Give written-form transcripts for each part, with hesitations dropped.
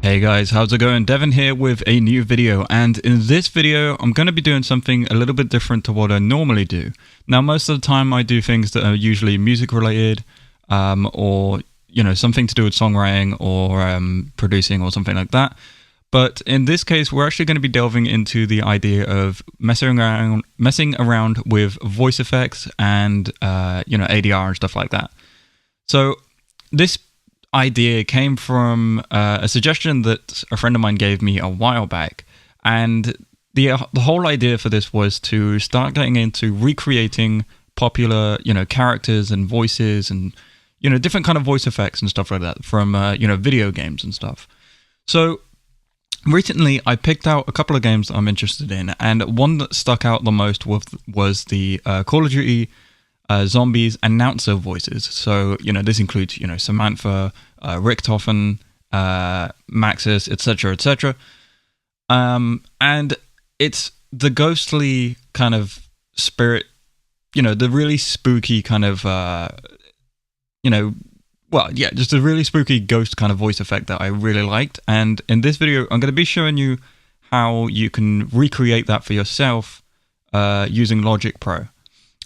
Hey guys, how's it going? Devin here with a new video, and in this video I'm going to be doing something a little bit different to what I normally do. Now, most of the time I do things that are usually music related, or something to do with songwriting or producing or something like that. But in this case, we're actually going to be delving into the idea of messing around with voice effects and ADR and stuff like that. So this idea came from a suggestion that a friend of mine gave me a while back, and the whole idea for this was to start getting into recreating popular characters and voices and different kind of voice effects and stuff like that from video games and stuff. So recently I picked out a couple of games that I'm interested in, and one that stuck out the most was the Call of Duty Zombies announcer voices. So this includes Samantha, Richtofen, Maxis, etc. And it's the ghostly kind of spirit, the really spooky kind of just a really spooky ghost kind of voice effect that I really liked. And in this video I'm going to be showing you how you can recreate that for yourself using Logic Pro.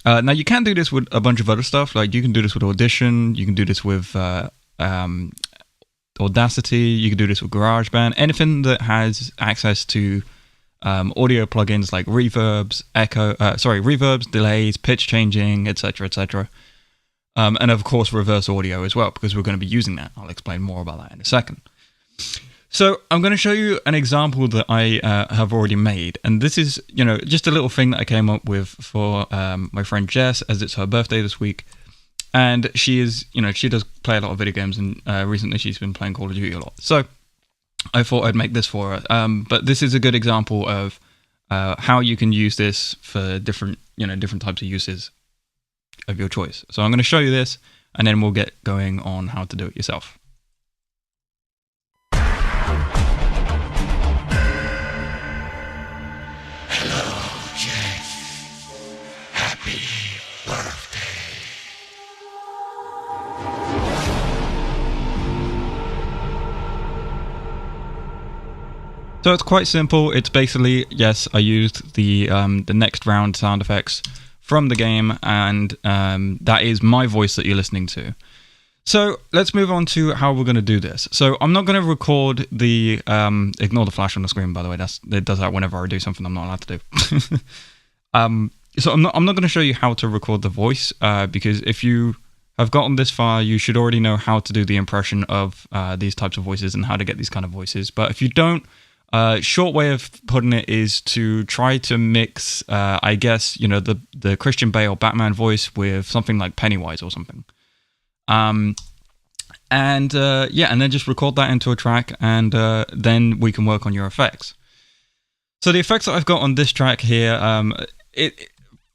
Now, you can do this with a bunch of other stuff. Like, you can do this with Audition, you can do this with Audacity, you can do this with GarageBand, anything that has access to audio plugins like reverbs, delays, pitch changing, etc. And of course, reverse audio as well, because we're going to be using that. I'll explain more about that in a second. So I'm going to show you an example that I have already made, and this is just a little thing that I came up with for my friend Jess, as it's her birthday this week, and she is she does play a lot of video games, and recently she's been playing Call of Duty a lot. So I thought I'd make this for her. But this is a good example of how you can use this for different types of uses of your choice. So I'm going to show you this, and then we'll get going on how to do it yourself. So it's quite simple. It's basically, yes, I used the next round sound effects from the game, and that is my voice that you're listening to. So let's move on to how we're going to do this. So I'm not going to record the ignore the flash on the screen, by the way. It does that whenever I do something I'm not allowed to do. So I'm not going to show you how to record the voice, because if you have gotten this far, you should already know how to do the impression of these types of voices and how to get these kind of voices. But if you don't, short way of putting it is to try to mix, I guess, the Christian Bale Batman voice with something like Pennywise or something. And then just record that into a track, and then we can work on your effects. So the effects that I've got on this track here,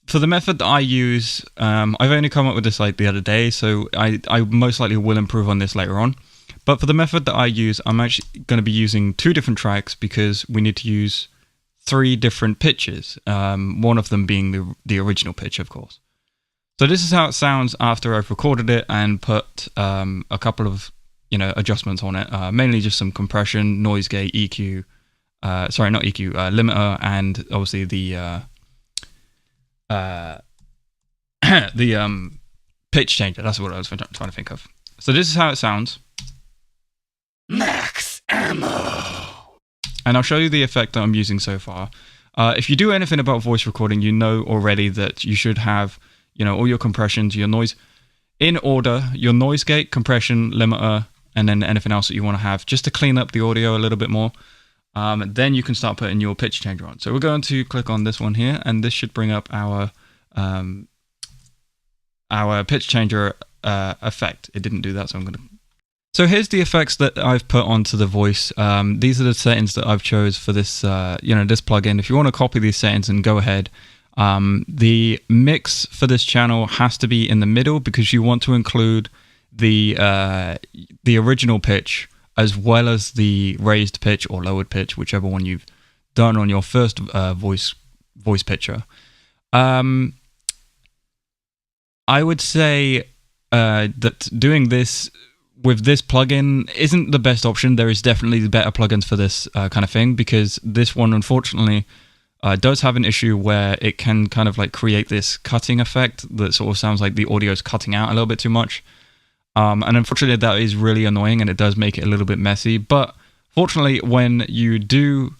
for the method that I use, I've only come up with this like the other day, so I most likely will improve on this later on. But for the method that I use, I'm actually going to be using 2 different tracks, because we need to use 3 different pitches, one of them being the original pitch, of course. So this is how it sounds after I've recorded it and put a couple of adjustments on it, mainly just some compression, noise gate, EQ, limiter, and obviously the pitch changer. That's what I was trying to think of. So this is how it sounds. Max ammo. And I'll show you the effect that I'm using so far. If you do anything about voice recording, you know already that you should have all your compressions, your noise in order, your noise gate, compression, limiter, and then anything else that you want to have, just to clean up the audio a little bit more. Then you can start putting your pitch changer on. So we're going to click on this one here, and this should bring up our pitch changer effect. It didn't do that, so I'm going to... So here's the effects that I've put onto the voice. These are the settings that I've chose for this, this plugin. If you want to copy these settings, and go ahead. The mix for this channel has to be in the middle, because you want to include the original pitch as well as the raised pitch or lowered pitch, whichever one you've done on your first voice pitcher. I would say that doing this with this plugin isn't the best option. There is definitely better plugins for this kind of thing, because this one, unfortunately, does have an issue where it can kind of like create this cutting effect that sort of sounds like the audio is cutting out a little bit too much. And unfortunately, that is really annoying, and it does make it a little bit messy. But fortunately, when you do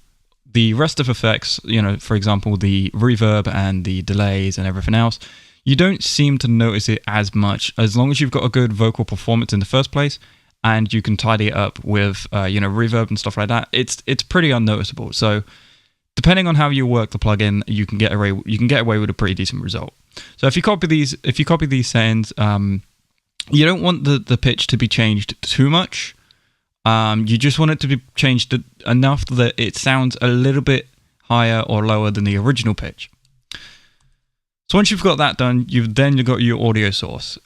the rest of effects, for example, the reverb and the delays and everything else, you don't seem to notice it as much, as long as you've got a good vocal performance in the first place and you can tidy it up with reverb and stuff like that. It's pretty unnoticeable. So depending on how you work the plugin, you can get away with a pretty decent result. So if you copy these settings, you don't want the pitch to be changed too much. You just want it to be changed enough that it sounds a little bit higher or lower than the original pitch. So once you've got that done, you've got your audio source.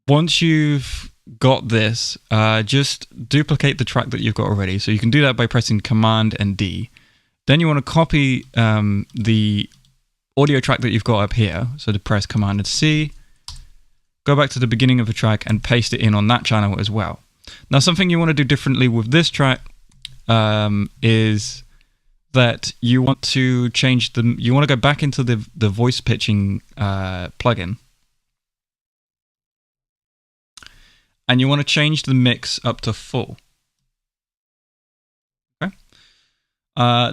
Once you've got this, just duplicate the track that you've got already. So you can do that by pressing Command and D. Then you want to copy the audio track that you've got up here. So to press Command and C, go back to the beginning of the track and paste it in on that channel as well. Now, something you want to do differently with this track is that you want to change you want to go back into the voice pitching plugin, and you want to change the mix up to full. Okay.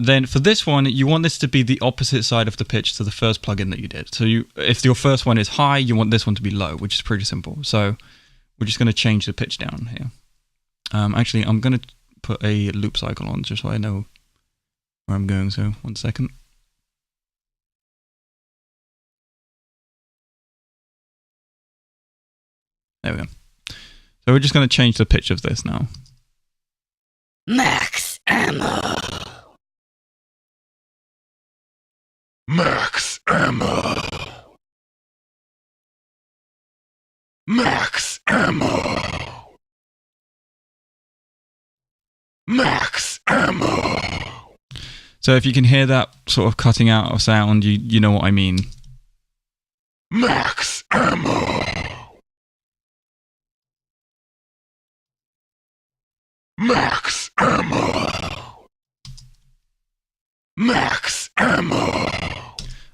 Then for this one, you want this to be the opposite side of the pitch to the first plugin that you did. So if your first one is high, you want this one to be low, which is pretty simple. So we're just going to change the pitch down here. Actually, I'm going to put a loop cycle on just so I know where I'm going. So 1 second. There we go. So we're just going to change the pitch of this now. Max ammo. Max ammo. Max ammo. Max ammo. So if you can hear that sort of cutting out of sound, you know what I mean. Max ammo. Max ammo. Max ammo.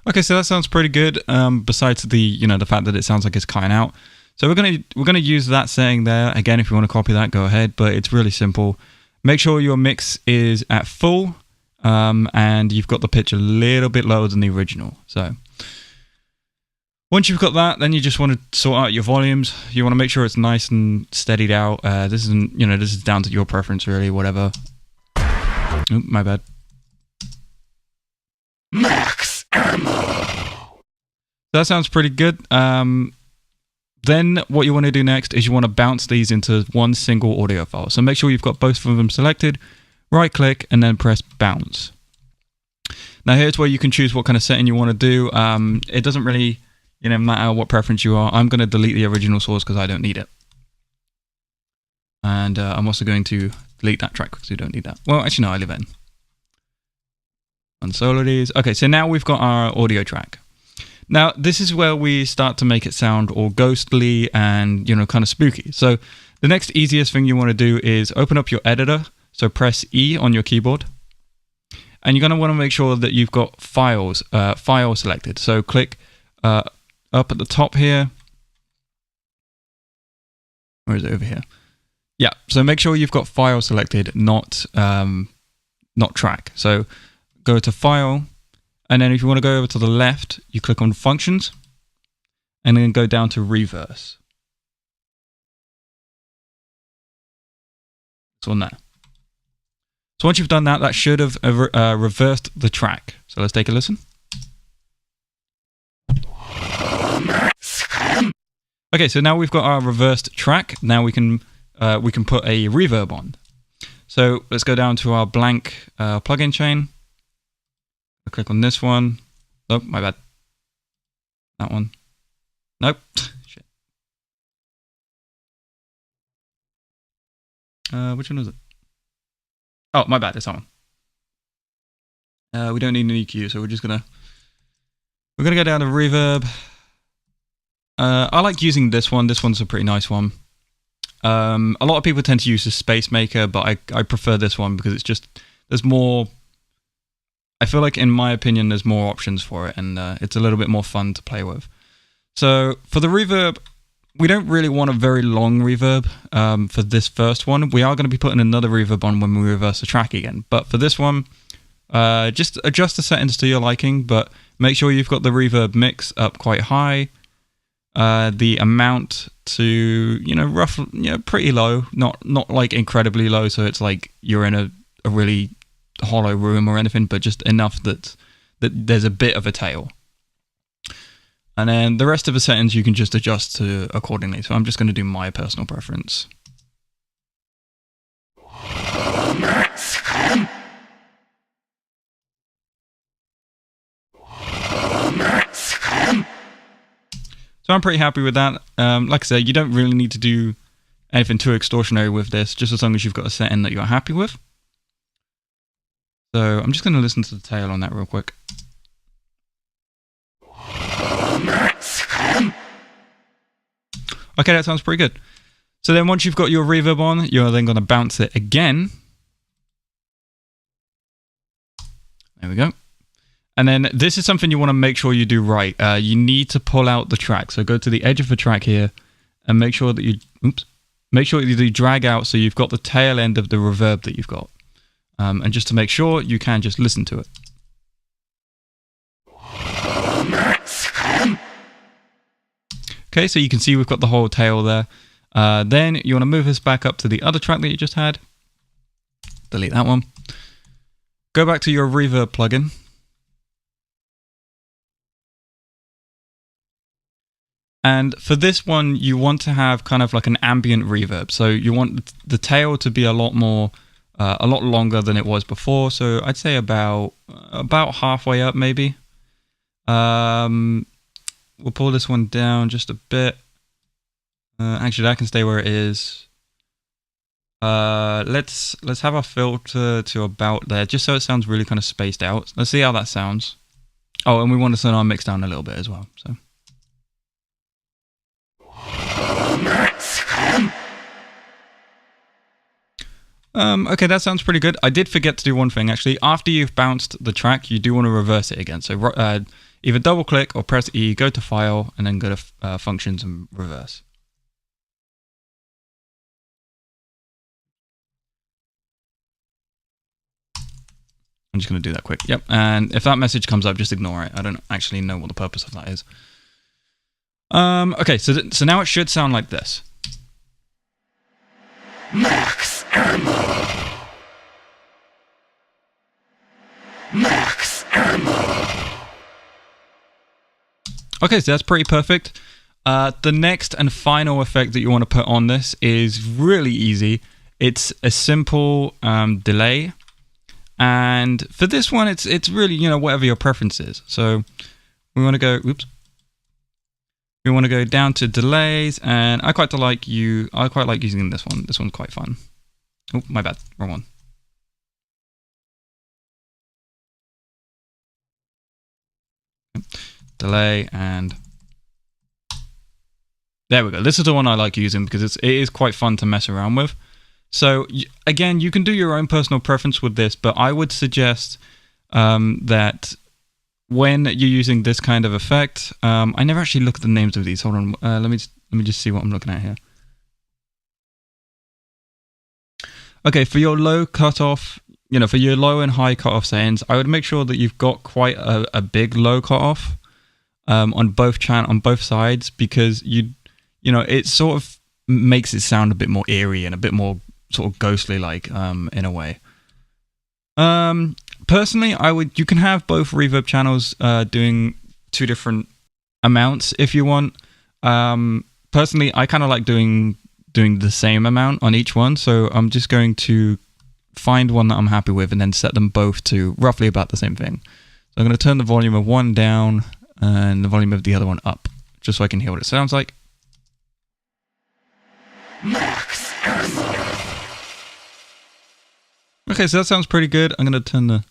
Okay, so that sounds pretty good. Besides the fact that it sounds like it's cutting out. So we're gonna use that setting there again. If you want to copy that, go ahead. But it's really simple. Make sure your mix is at full, and you've got the pitch a little bit lower than the original. So once you've got that, then you just want to sort out your volumes. You want to make sure it's nice and steadied out. This is down to your preference, really. Whatever. Oop, my bad. Max ammo. That sounds pretty good. Then what you want to do next is you want to bounce these into one single audio file. So make sure you've got both of them selected, right click, and then press bounce. Now here's where you can choose what kind of setting you want to do. It doesn't really matter what preference you are. I'm going to delete the original source because I don't need it. And I'm also going to delete that track because we don't need that. Well, actually no, I leave it in. Unsolo these. Okay, so now we've got our audio track. Now, this is where we start to make it sound all ghostly and, kind of spooky. So the next easiest thing you want to do is open up your editor. So press E on your keyboard. And you're going to want to make sure that you've got file selected. So click up at the top here. Or is it over here? Yeah, so make sure you've got file selected, not track. So go to File. And then if you want to go over to the left, you click on Functions, and then go down to Reverse. It's on there. So once you've done that, that should have reversed the track. So let's take a listen. Okay, so now we've got our reversed track. Now we can put a reverb on. So let's go down to our blank plugin chain. I'll click on this one. Nope, my bad. That one. Nope. Shit. Which one is it? Oh, my bad. It's that one. We don't need an EQ, so we're gonna go down to reverb. I like using this one. This one's a pretty nice one. A lot of people tend to use the Space Maker, but I prefer this one because it's just, there's more, I feel like in my opinion there's more options for it, and it's a little bit more fun to play with. So for the reverb, we don't really want a very long reverb for this first one. We are going to be putting another reverb on when we reverse the track again, but for this one, just adjust the settings to your liking, but make sure you've got the reverb mix up quite high. The amount to, roughly, pretty low, not like incredibly low, so it's like you're in a really hollow room or anything, but just enough that there's a bit of a tail. And then the rest of the settings you can just adjust to accordingly. So I'm just going to do my personal preference. So I'm pretty happy with that. Like I said, you don't really need to do anything too extortionary with this, just as long as you've got a setting that you're happy with. So I'm just going to listen to the tail on that real quick. Okay, that sounds pretty good. So then once you've got your reverb on, you're then going to bounce it again. There we go. And then this is something you want to make sure you do right. You need to pull out the track. So go to the edge of the track here and make sure that you drag out so you've got the tail end of the reverb that you've got. And just to make sure, you can just listen to it. Okay, so you can see we've got the whole tail there. Then you want to move this back up to the other track that you just had. Delete that one. Go back to your reverb plugin. And for this one, you want to have kind of like an ambient reverb. So you want the tail to be a lot longer than it was before. So I'd say about halfway up, maybe. We'll pull this one down just a bit. Actually, that can stay where it is. Let's have our filter to about there, just so it sounds really kind of spaced out. Let's see how that sounds. Oh, and we want to turn our mix down a little bit as well. So. Okay, that sounds pretty good. I did forget to do one thing, actually. After you've bounced the track, you do want to reverse it again. So either double click or press E, go to File, and then go to Functions and Reverse. I'm just going to do that quick. Yep, and if that message comes up, just ignore it. I don't actually know what the purpose of that is. Okay, so now it should sound like this. Max ammo. Max ammo. Okay, so that's pretty perfect. The next and final effect that you want to put on this is really easy. It's a simple delay. And for this one, it's really, whatever your preference is. So we want to go, we want to go down to delays, and I quite like using this one. This one's quite fun. Oh, my bad, wrong one. Delay, and there we go. This is the one I like using because it is quite fun to mess around with. So again, you can do your own personal preference with this, but I would suggest that when you're using this kind of effect, I never actually look at the names of these. Hold on, let me just see what I'm looking at here. Okay, for your low cutoff, for your low and high cutoff settings, I would make sure that you've got quite a big low cutoff on both sides, because it sort of makes it sound a bit more eerie and a bit more sort of ghostly like in a way. Personally, you can have both reverb channels doing two different amounts if you want. Personally, I kind of like doing the same amount on each one, so I'm just going to find one that I'm happy with and then set them both to roughly about the same thing. So I'm going to turn the volume of one down and the volume of the other one up, just so I can hear what it sounds like. Max ammo. Okay, so that sounds pretty good. I'm going to turn that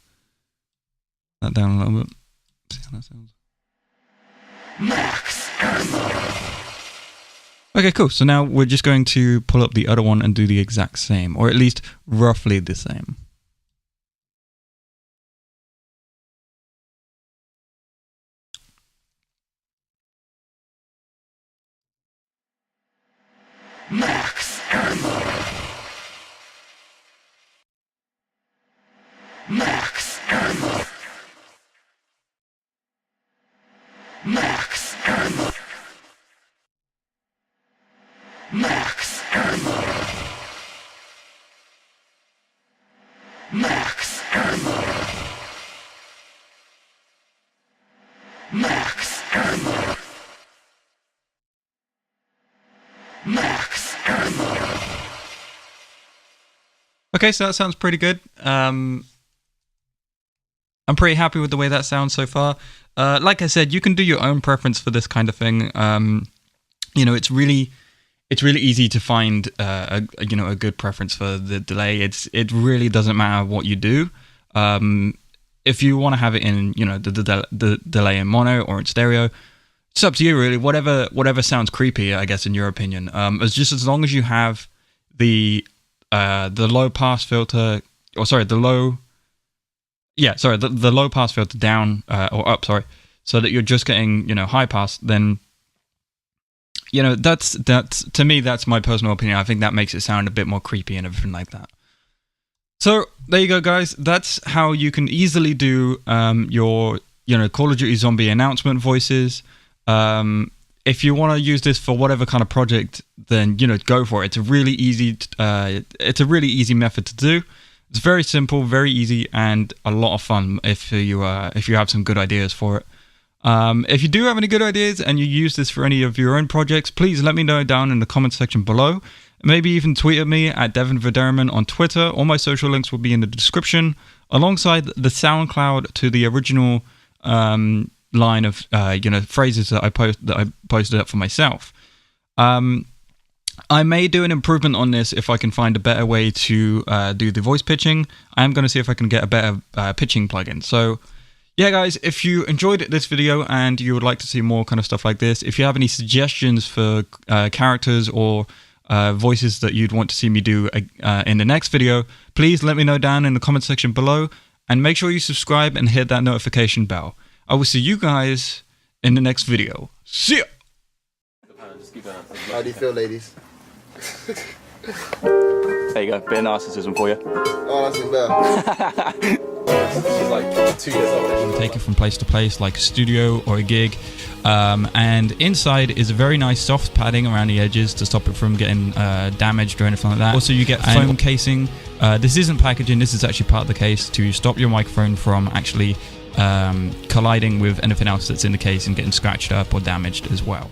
down a little bit. See how that sounds. Max ammo. Okay, cool. So now we're just going to pull up the other one and do the exact same, or at least roughly the same. Max ammo. Max ammo. Max ammo. Max ammo. Max ammo. Max ammo. Max ammo. Okay, so that sounds pretty good. I'm pretty happy with the way that sounds so far. Like I said, you can do your own preference for this kind of thing. You know, it's really easy to find a good preference for the delay. It really doesn't matter what you do. If you want to have it in, you know, the delay in mono or in stereo, it's up to you really. Whatever sounds creepy, I guess, in your opinion. As long as you have the low pass filter, or sorry, the low pass filter down or up, sorry, so that you're just getting, you know, high pass, then, you know, that's to me, that's my personal opinion. I think that makes it sound a bit more creepy and everything like that. So there you go, guys. That's how you can easily do your, you know, Call of Duty Zombie announcement voices. If you want to use this for whatever kind of project, then, you know, go for it. It's a really easy method to do. It's very simple, very easy, and a lot of fun if you have some good ideas for it. If you do have any good ideas and you use this for any of your own projects, please let me know down in the comment section below. Maybe even tweet at me at Devin Verderman on Twitter. All my social links will be in the description, alongside the SoundCloud to the original line of phrases that I posted up for myself. I may do an improvement on this if I can find a better way to do the voice pitching. I am going to see if I can get a better pitching plugin. So yeah, guys, if you enjoyed this video and you would like to see more kind of stuff like this, if you have any suggestions for characters or voices that you'd want to see me do in the next video, please let me know down in the comment section below, and make sure you subscribe and hit that notification bell. I will see you guys in the next video. See ya! How do you feel, ladies? There you go, bit of narcissism for you. Oh, that's even better. She's like 2 years old. Take it from place to place, like a studio or a gig. And inside is a very nice soft padding around the edges to stop it from getting damaged or anything like that. Also, you get foam casing. This isn't packaging, this is actually part of the case to stop your microphone from actually colliding with anything else that's in the case and getting scratched up or damaged as well.